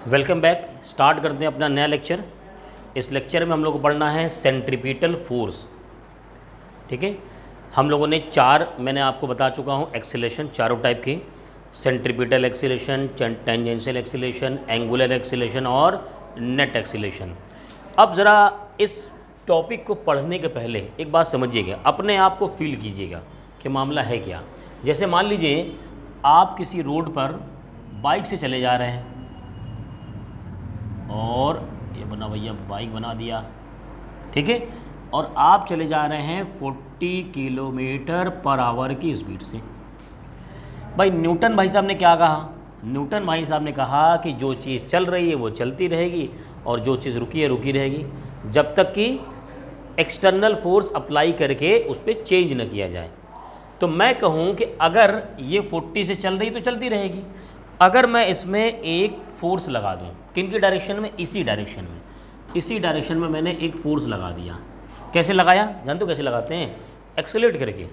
Welcome back. Start करते हैं अपना नया लेक्चर। इस लेक्चर में हम लोग को पढ़ना है सेंट्रीपिटल फोर्स। ठीक है, हम लोगों ने मैंने आपको बता चुका हूँ एक्सीलरेशन चारों टाइप के, centripetal acceleration, tangential acceleration, angular acceleration और नेट एक्सीलरेशन। अब ज़रा इस टॉपिक को पढ़ने के पहले एक बात समझिएगा, अपने आप को फील कीजिएगा कि मामला है क्या। जैसे मान लीजिए आप किसी रोड पर बाइक से चले जा रहे हैं और ये बना भैया बाइक बना दिया, ठीक है, और आप चले जा रहे हैं 40 किलोमीटर पर आवर की स्पीड से। भाई न्यूटन भाई साहब ने क्या कहा? न्यूटन भाई साहब ने कहा कि जो चीज़ चल रही है वो चलती रहेगी और जो चीज़ रुकी है रुकी रहेगी, जब तक कि एक्सटर्नल फोर्स अप्लाई करके उस पर चेंज न किया जाए। तो मैं कहूँ कि अगर ये 40 से चल रही तो चलती रहेगी, अगर मैं इसमें एक फोर्स लगा दूँ, किन की डायरेक्शन में? इसी डायरेक्शन में मैंने एक फोर्स लगा दिया। कैसे लगाया? जानते हो कैसे लगाते हैं? एक्सेलरेट करके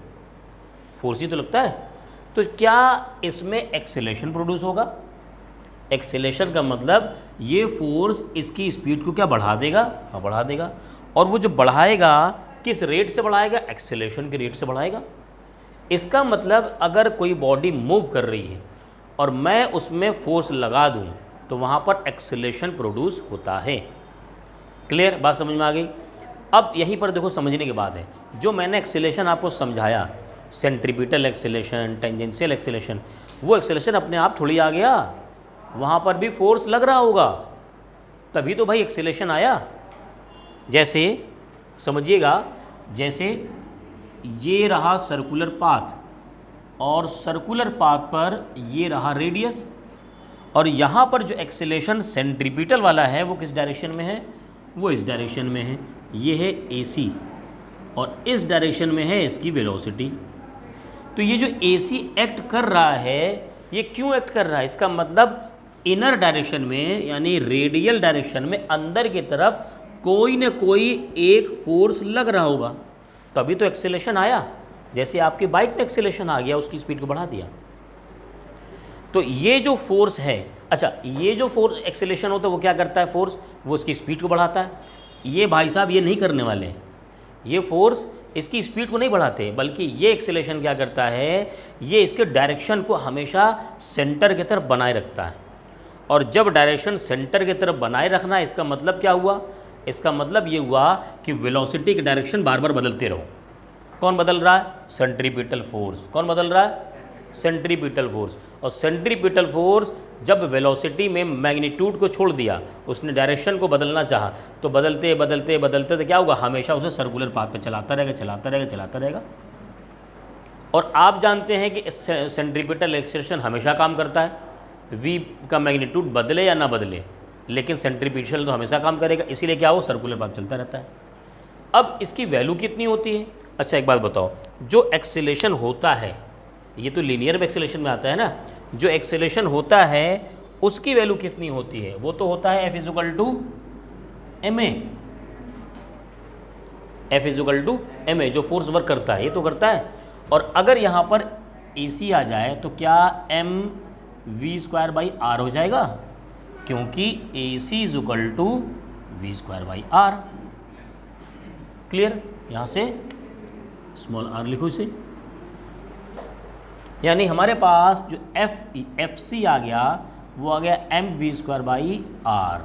फोर्स ही तो लगता है। तो क्या इसमें एक्सेलरेशन प्रोड्यूस होगा? एक्सेलरेशन का मतलब ये फोर्स इसकी स्पीड को क्या बढ़ा देगा? हाँ, बढ़ा देगा। और वो जो बढ़ाएगा किस रेट से बढ़ाएगा? एक्सेलरेशन के रेट से बढ़ाएगा। इसका मतलब अगर कोई बॉडी मूव कर रही है और मैं उसमें फोर्स लगा दूं तो वहाँ पर एक्सेलरेशन प्रोड्यूस होता है। क्लियर? बात समझ में आ गई? अब यहीं पर देखो समझने की बात है, जो मैंने एक्सेलरेशन आपको समझाया, सेंट्रीपिटल एक्सेलरेशन, टेंजेंशियल एक्सेलरेशन, वो एक्सेलरेशन अपने आप थोड़ी आ गया, वहाँ पर भी फोर्स लग रहा होगा, तभी तो भाई एक्सेलरेशन आया। जैसे समझिएगा, जैसे ये रहा सर्कुलर पाथ और सर्कुलर पाथ पर ये रहा रेडियस, और यहाँ पर जो एक्सेलरेशन सेंट्रीपिटल वाला है वो किस डायरेक्शन में है? वो इस डायरेक्शन में है। ये है AC और इस डायरेक्शन में है इसकी वेलोसिटी। तो ये जो AC एक्ट कर रहा है, ये क्यों एक्ट कर रहा है? इसका मतलब इनर डायरेक्शन में यानी रेडियल डायरेक्शन में अंदर की तरफ कोई न कोई एक फोर्स लग रहा होगा, तभी तो एक्सेलरेशन आया। जैसे आपकी बाइक में एक्सेलरेशन आ गया, उसकी स्पीड को बढ़ा दिया। तो ये जो फोर्स है, अच्छा, ये जो फोर्स एक्सेलरेशन होता है वो क्या करता है? फोर्स वो इसकी स्पीड को बढ़ाता है। ये भाई साहब ये नहीं करने वाले हैं, ये फोर्स इसकी स्पीड को नहीं बढ़ाते, बल्कि ये एक्सेलरेशन क्या करता है? ये इसके डायरेक्शन को हमेशा सेंटर की तरफ बनाए रखता है। और जब डायरेक्शन सेंटर की तरफ बनाए रखना, इसका मतलब क्या हुआ? इसका मतलब ये हुआ कि वेलोसिटी की डायरेक्शन बार बार बदलते रहो। कौन बदल रहा है? Centripetal force. कौन बदल रहा है? Centripetal force. और सेंट्रीपिटल फोर्स जब वेलोसिटी में मैग्नीट्यूड को छोड़ दिया, उसने डायरेक्शन को बदलना चाहा, तो बदलते बदलते बदलते तो क्या होगा? हमेशा उसे सर्कुलर पाथ पे चलाता रहेगा। और आप जानते हैं कि सेंट्रीपिटल एक्सेलरेशन हमेशा काम करता है, V का मैग्नीट्यूड बदले या ना बदले, लेकिन सेंट्रीपिटल तो हमेशा काम करेगा, इसीलिए क्या हो? सर्कुलर पाथ चलता रहता है। अब इसकी वैल्यू कितनी होती है? अच्छा एक बात बताओ, जो एक्सेलरेशन होता है, ये तो लीनियर एक्सेलरेशन में आता है ना, जो एक्सेलरेशन होता है उसकी वैल्यू कितनी होती है? वो तो होता है F = ma। F = ma, जो फोर्स वर्क करता है ये तो करता है। और अगर यहाँ पर AC आ जाए तो क्या mv²/r हो जाएगा? क्योंकि AC = v²/r। क्लियर? यहाँ से स्मॉल r लिखो इसे, यानी हमारे पास जो FC आ गया वो आ गया mv²/r।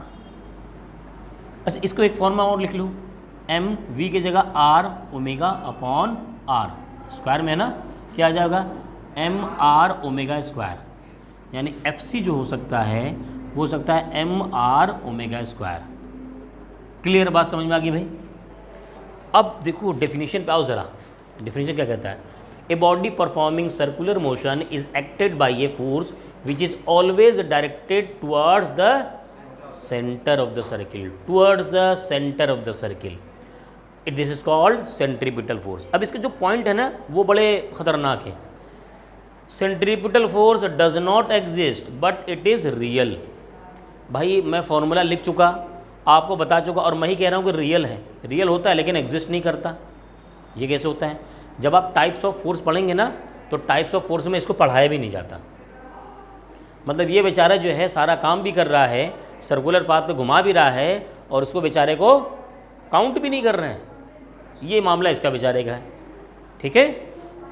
अच्छा, इसको एक फॉर्मूला और लिख लो, mv की जगह r ω/r, स्क्वायर में है ना, क्या आ जाएगा? mr ω², यानी FC जो हो सकता है वो हो सकता है mr ω²। क्लियर? बात समझ में आ गई भाई? अब देखो डेफिनेशन पे आओ ज़रा। डेफिनेशन क्या कहता है? A body performing circular motion is acted by a force which is always directed towards the centre of the circle, this is called centripetal force. अब इसके जो पॉइंट है ना वो बड़े खतरनाक है। Centripetal force does not exist but it is real. भाई मैं फॉर्मूला लिख चुका, आपको बता चुका, और मैं ही कह रहा हूँ कि रियल है। रियल होता है लेकिन एग्जिस्ट नहीं करता। ये कैसे होता है? जब आप टाइप्स ऑफ फोर्स पढ़ेंगे ना, तो टाइप्स ऑफ फोर्स में इसको पढ़ाया भी नहीं जाता। मतलब ये बेचारा जो है सारा काम भी कर रहा है, सर्कुलर पाथ पे घुमा भी रहा है और उसको बेचारे को काउंट भी नहीं कर रहे हैं। ये मामला इसका बेचारे का है, ठीक है।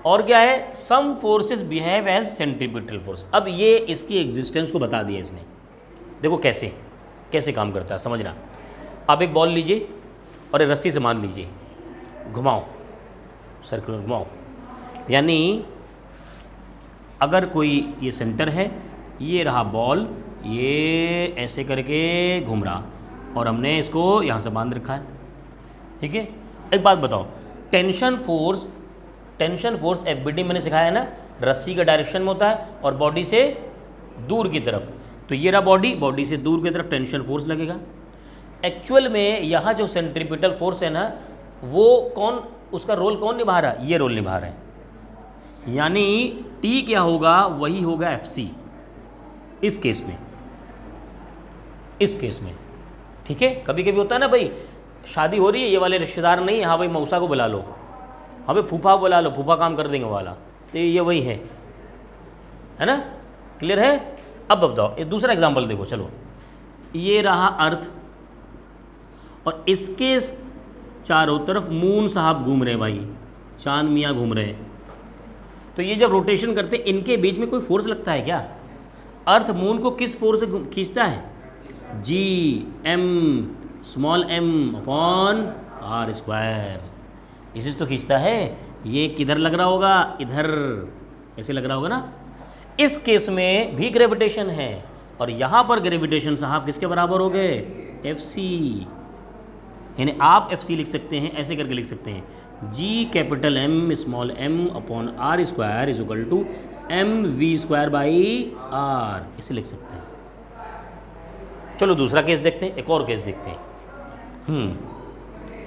और क्या है, some forces behave as centripetal force. अब ये इसकी एग्जिस्टेंस को बता दिया इसने। देखो कैसे कैसे काम करता है, समझना। आप एक बॉल लीजिए और एक रस्सी से बांध लीजिए, घुमाओ, सर्कुलर घुमाओ, यानी अगर कोई ये सेंटर है, ये रहा बॉल, ये ऐसे करके घूम रहा और हमने इसको यहाँ से बांध रखा है, ठीक है। एक बात बताओ, टेंशन फोर्स एफबीडी मैंने सिखाया है ना, रस्सी का डायरेक्शन में होता है और बॉडी से दूर की तरफ। तो ये रहा बॉडी से दूर की तरफ टेंशन फोर्स लगेगा। एक्चुअल में यहाँ जो सेंट्रीपिटल फोर्स है ना, वो कौन, उसका रोल कौन निभा रहा है, ये रोल निभा रहा है। यानी टी क्या होगा, वही होगा एफसी इस केस में, ठीक है। कभी कभी होता है ना भाई, शादी हो रही है, ये वाले रिश्तेदार नहीं, हाँ भाई मौसा को बुला लो, हाँ भाई फूफा को बुला लो, फूफा काम कर देंगे वाला, तो ये वही है ना, क्लियर है। अब बताओ एक दूसरा एग्जांपल देखो, चलो। ये रहा अर्थ और इसके चारों तरफ मून साहब घूम रहे हैं भाई, चांद मियाँ घूम रहे हैं। तो ये जब रोटेशन करते, इनके बीच में कोई फोर्स लगता है क्या? अर्थ मून को किस फोर्स से खींचता है? G M small M upon are square, इसी से तो खींचता है। ये किधर लग रहा होगा, इधर ऐसे लग रहा होगा ना। इस केस में भी ग्रेविटेशन है और यहाँ पर ग्रेविटेशन साहब किसके बराबर हो गए? F c. यानी आप एफ सी लिख सकते हैं, ऐसे करके लिख सकते हैं, G capital M small M upon are square is equal to M V square by R, इसे लिख सकते हैं। चलो दूसरा केस देखते हैं, एक और केस देखते हैं।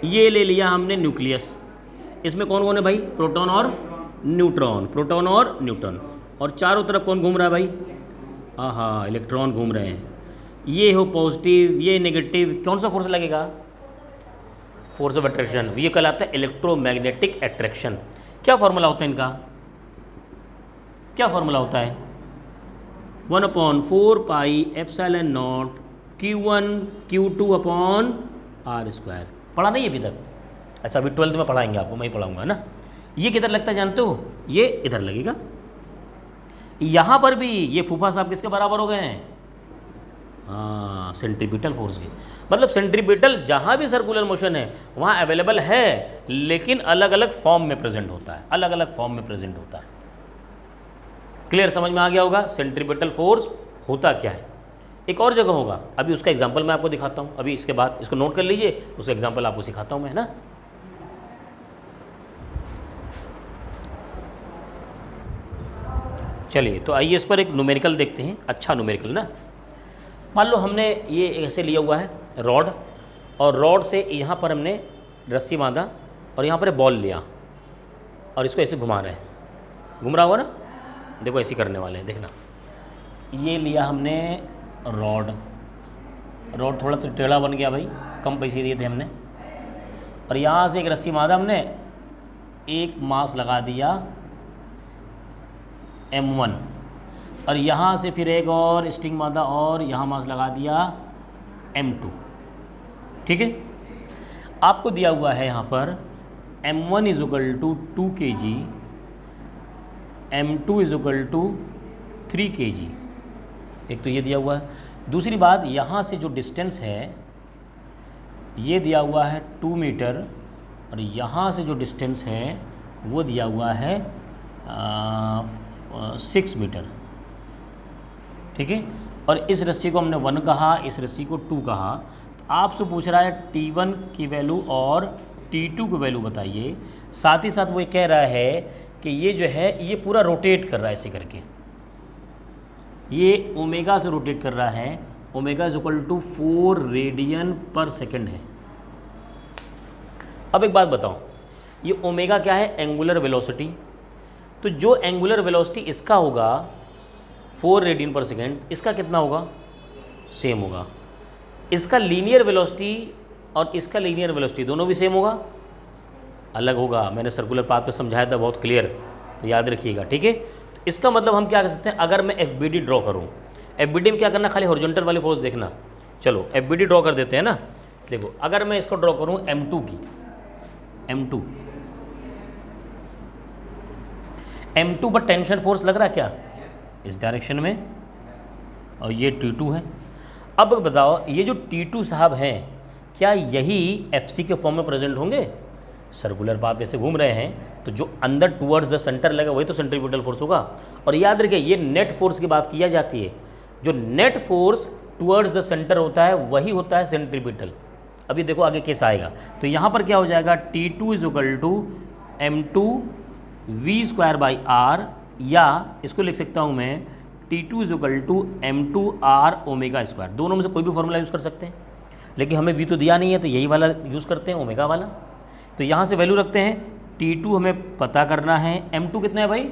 ये ले लिया हमने न्यूक्लियस, इसमें कौन कौन है भाई? प्रोटॉन और न्यूट्रॉन। और चारों तरफ कौन घूम रहा है भाई? हाँ, इलेक्ट्रॉन घूम रहे हैं। ये हो पॉजिटिव, ये नेगेटिव, कौन सा फोर्स लगेगा? Force of attraction. ये कहलाता है इलेक्ट्रोमैग्नेटिक अट्रैक्शन। क्या फॉर्मूला होता है इनका? क्या फॉर्मूला होता है? 1/4 pi epsilon naught Q1 Q2 upon are square. पढ़ा नहीं अभी तक? अच्छा, अभी 12th में पढ़ाएंगे आपको, मैं ही पढ़ाऊंगा ना। ये किधर लगता है जानते हो? ये इधर लगेगा। यहाँ पर भी ये फूफा साहब किसके बराबर हो गए हैं? हाँ, सेंट्रीपिटल फोर्स के। मतलब सेंट्रीपिटल जहाँ भी सर्कुलर मोशन है वहाँ अवेलेबल है, लेकिन अलग अलग फॉर्म में प्रेजेंट होता है, क्लियर समझ में आ गया होगा सेंट्रीपिटल फोर्स होता क्या है। एक और जगह होगा, अभी उसका एग्जांपल मैं आपको दिखाता हूँ। अभी इसके बाद इसको नोट कर लीजिए, उसका एग्जांपल आपको सिखाता हूँ मैं, है ना। चलिए तो आइए इस पर एक न्यूमेरिकल देखते हैं, अच्छा न्यूमेरिकल ना। मान लो हमने ये ऐसे लिया हुआ है रॉड, और रॉड से यहाँ पर हमने रस्सी बांधा और यहाँ पर बॉल लिया और इसको ऐसे घुमा रहे हैं, घूम रहा होगा ना। देखो ऐसे करने वाले हैं, देखना। ये लिया हमने रॉड थोड़ा सा टेढ़ा बन गया भाई, कम पैसे दिए थे हमने, और यहाँ से एक रस्सी बांधा हमने, एक मास लगा दिया M1, और यहाँ से फिर एक और स्ट्रिंग बांधा और यहाँ मास लगा दिया M2, ठीक है। आपको दिया हुआ है यहाँ पर M1 is equal to 2 kg, M2 is equal to 3 kg। एक तो ये दिया हुआ है। दूसरी बात, यहाँ से जो डिस्टेंस है ये दिया हुआ है 2 मीटर, और यहाँ से जो डिस्टेंस है वो दिया हुआ है 6 मीटर, ठीक है। और इस रस्सी को हमने 1 कहा, इस रस्सी को 2 कहा। तो आपसे पूछ रहा है T1 की वैल्यू और T2 की वैल्यू बताइए। साथ ही साथ वो कह रहा है कि ये जो है ये पूरा रोटेट कर रहा है, ऐसे करके ये ओमेगा से रोटेट कर रहा है। Omega is equal to 4 radian per second है। अब एक बात बताओ, ये ओमेगा क्या है? Angular velocity. तो जो एंगुलर वेलोसिटी इसका होगा 4 रेडियन पर सेकेंड, इसका कितना होगा? सेम होगा। इसका लीनियर वेलोसिटी और इसका लीनियर वेलोसिटी दोनों भी सेम होगा? अलग होगा। मैंने सर्कुलर पाथ पे समझाया था, बहुत क्लियर, तो याद रखिएगा, ठीक है। तो इसका मतलब हम क्या कर सकते हैं, अगर मैं FBD ड्रॉ करूँ, FBD में क्या करना, खाली हॉरिजॉन्टल वाली फोर्स देखना। चलो FBD ड्रॉ कर देते हैं ना। देखो अगर मैं इसको ड्रॉ करूं M2 की, M2 पर टेंशन फोर्स लग रहा है क्या, इस डायरेक्शन में, और ये T2 है। अब बताओ ये जो T2 साहब हैं, क्या यही FC के फॉर्म में प्रेजेंट होंगे? सर्कुलर पाथ ऐसे घूम रहे हैं, तो जो अंदर टुवर्ड्स द सेंटर लगा वही तो सेंट्रीपिटल फोर्स होगा। और याद रखिए ये नेट फोर्स की बात किया जाती है, जो net force towards the centre होता है वही होता है सेंट्रीपिटल। अभी देखो आगे केस आएगा। तो यहाँ पर क्या हो जाएगा, T2 is equal to M2 V²/R, या इसको लिख सकता हूँ मैं T2 is equal to M2R ω²। दोनों में से कोई भी फॉर्मूला यूज़ कर सकते हैं, लेकिन हमें V तो दिया नहीं है तो यही वाला यूज़ करते हैं, ओमेगा वाला। तो यहाँ से वैल्यू रखते हैं, T2 हमें पता करना है, M2 कितना है भाई,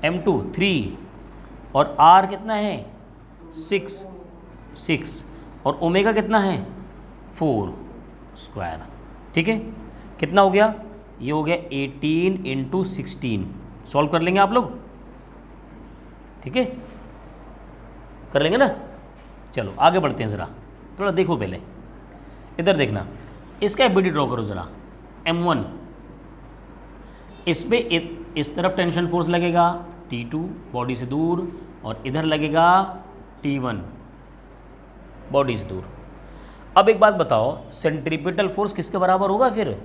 M2 3, और R कितना है 6, और ओमेगा कितना है 4²। ठीक है, कितना हो गया, ये हो गया 18 × 16। सॉल्व कर लेंगे आप लोग, ठीक है, कर लेंगे ना। चलो आगे बढ़ते हैं ज़रा, थोड़ा देखो पहले इधर देखना, इसका FBD ड्रॉ करो ज़रा। M1 इस पे इस तरफ टेंशन फोर्स लगेगा T2 बॉडी से दूर, और इधर लगेगा T1 बॉडी से दूर। अब एक बात बताओ, सेंट्रीपिटल फोर्स किसके बराबर होगा फिर?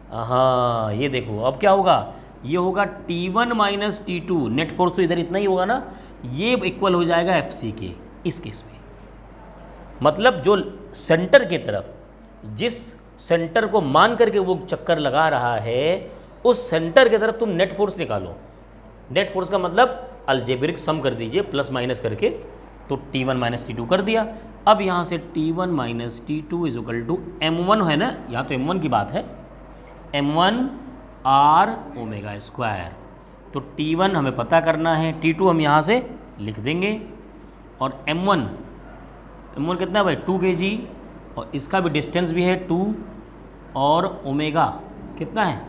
हाँ ये देखो अब क्या होगा, ये होगा T1 - T2, नेट फोर्स तो इधर इतना ही होगा ना, ये इक्वल हो जाएगा FC के इस केस में। मतलब जो सेंटर की तरफ, जिस सेंटर को मान करके वो चक्कर लगा रहा है, उस सेंटर की तरफ तुम नेट फोर्स निकालो। नेट फोर्स का मतलब अलजेब्रिक सम कर दीजिए प्लस माइनस करके, तो T1 - T2 कर दिया। अब यहाँ से T1 - T2 is equal to M1 है ना, यहाँ तो M1 की बात है, M1 R ω²। तो T1 हमें पता करना है, T2 हम यहाँ से लिख देंगे, और M1 कितना है भाई 2 kg, और इसका भी डिस्टेंस भी है 2, और ओमेगा कितना है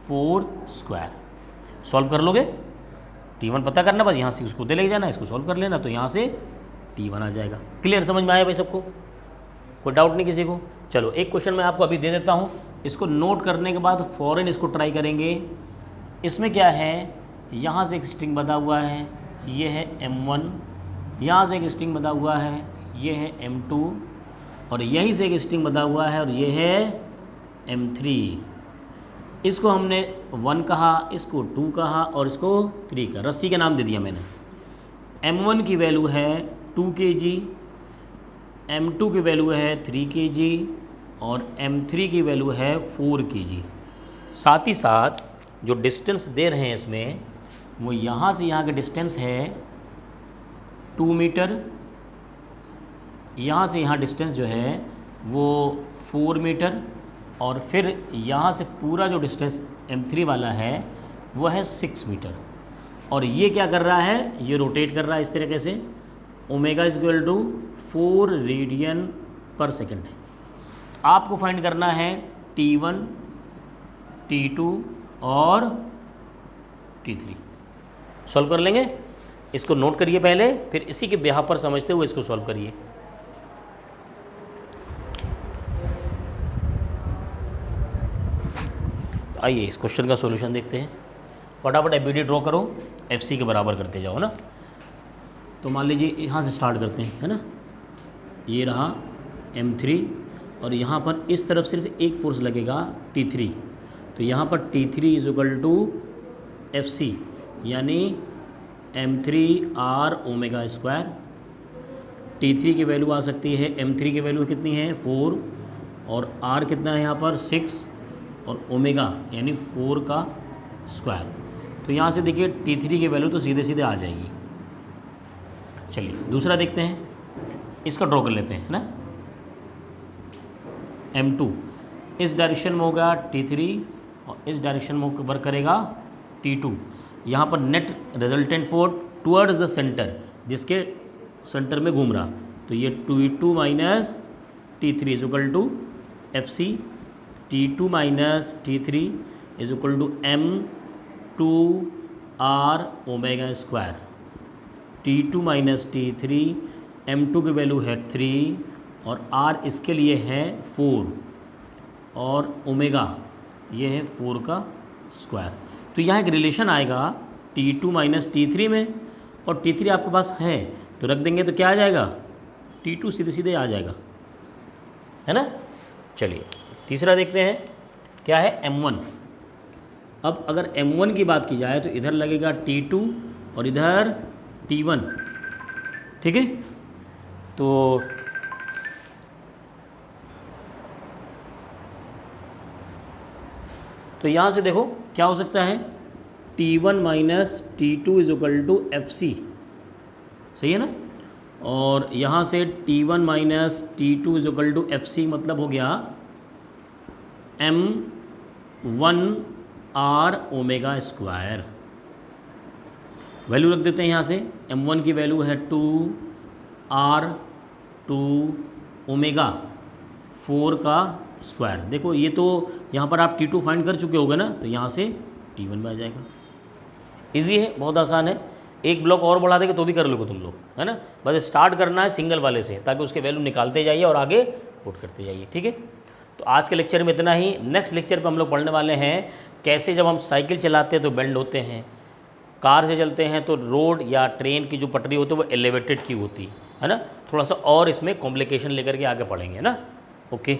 4²। सॉल्व कर लोगे, T1 पता करना, बस यहाँ से उसको दे ले जाना, इसको सॉल्व कर लेना, तो यहाँ से T1 आ जाएगा। क्लियर, समझ में आया भाई सबको, कोई डाउट नहीं किसी को? चलो एक क्वेश्चन मैं आपको अभी दे देता हूँ, इसको नोट करने के बाद फ़ौरन इसको ट्राई करेंगे। इसमें क्या है, यहाँ से एक स्ट्रिंग बंधा हुआ है, ये है M1, यहाँ से एक स्ट्रिंग बंधा हुआ है, ये है M2, और यहीं से एक स्ट्रिंग बंधा हुआ है और ये है M3। इसको हमने 1 कहा, इसको 2 कहा, और इसको 3 का रस्सी का नाम दे दिया मैंने। M1 की वैल्यू है 2 kg, M2 की वैल्यू है 3 kg, और M3 की वैल्यू है 4 kg। साथ ही साथ जो डिस्टेंस दे रहे हैं इसमें, वो यहाँ से यहाँ का डिस्टेंस है 2 मीटर, यहाँ से यहाँ डिस्टेंस जो है वो 4 मीटर, और फिर यहाँ से पूरा जो डिस्टेंस M3 वाला है वो है 6 मीटर। और ये क्या कर रहा है, ये रोटेट कर रहा है इस तरीके से, ओमेगा इज इक्वल टू 4 रेडियन/सेकंड है। आपको फाइंड करना है T1, T2 और T3। सॉल्व कर लेंगे, इसको नोट करिए पहले, फिर इसी के बिहाफ पर समझते हुए इसको सॉल्व करिए। आइए इस क्वेश्चन का सॉल्यूशन देखते हैं। फटाफट FBD ड्रॉ करो, FC के बराबर करते जाओ ना। तो मान लीजिए यहाँ से स्टार्ट करते हैं, है ना, ये रहा M3, और यहाँ पर इस तरफ सिर्फ एक फोर्स लगेगा T3, तो यहाँ पर T3 is equal to FC, यानी M3R ω²। T3 की वैल्यू आ सकती है, M3 की वैल्यू कितनी है 4, और R कितना है यहाँ पर 6, और ओमेगा यानी 4 का स्क्वायर। तो यहाँ से देखिए T3 की वैल्यू तो सीधे सीधे आ जाएगी। चलिए दूसरा देखते हैं, इसका ड्रॉ कर लेते हैं, है ना। M2 इस डायरेक्शन में होगा T3, और इस डायरेक्शन में वर्क करेगा T2। यहाँ पर net resultant force towards the centre, जिसके सेंटर में घूम रहा, तो ये T2 - T3 is equal to FC, T2 - T3 is equal to M2R ω²। T2 minus T3, M2 की वैल्यू है 3 और R इसके लिए है 4 और ओमेगा ये है 4 का स्क्वायर। तो यहाँ एक रिलेशन आएगा T2 माइनस T3 में, और T3 आपके पास है तो रख देंगे तो क्या आ जाएगा, T2 सीधे सीधे आ जाएगा, है ना। चलिए तीसरा देखते हैं क्या है, M1। अब अगर M1 की बात की जाए तो इधर लगेगा T2 और इधर T1, ठीक है। तो यहाँ से देखो क्या हो सकता है, T1 minus T2 is equal to FC, सही है ना। और यहाँ से T1 minus T2 is equal to FC मतलब हो गया M1R ओमेगा स्क्वायर। वैल्यू रख देते हैं यहाँ से, M1 की वैल्यू है 2R 2 ओमेगा 4 का स्क्वायर। देखो ये तो यहाँ पर आप T2 फाइंड कर चुके होगे ना, तो यहाँ से T1 में आ जाएगा। इजी है, बहुत आसान है। एक ब्लॉक और बढ़ा देंगे तो भी कर लोगे तुम लोग, है ना। बस स्टार्ट करना है सिंगल वाले से, ताकि उसके वैल्यू निकालते जाइए और आगे पुट करते जाइए, ठीक है। तो आज के लेक्चर में इतना ही। नेक्स्ट लेक्चर पे हम लोग पढ़ने वाले हैं कैसे जब हम साइकिल चलाते हैं तो बेंड होते हैं, कार से चलते हैं तो रोड या ट्रेन की जो पटरी होती है वो एलिवेटेड की होती है ना। थोड़ा सा और इसमें कॉम्प्लिकेशन लेकर के आगे पढ़ेंगे ना। ओके।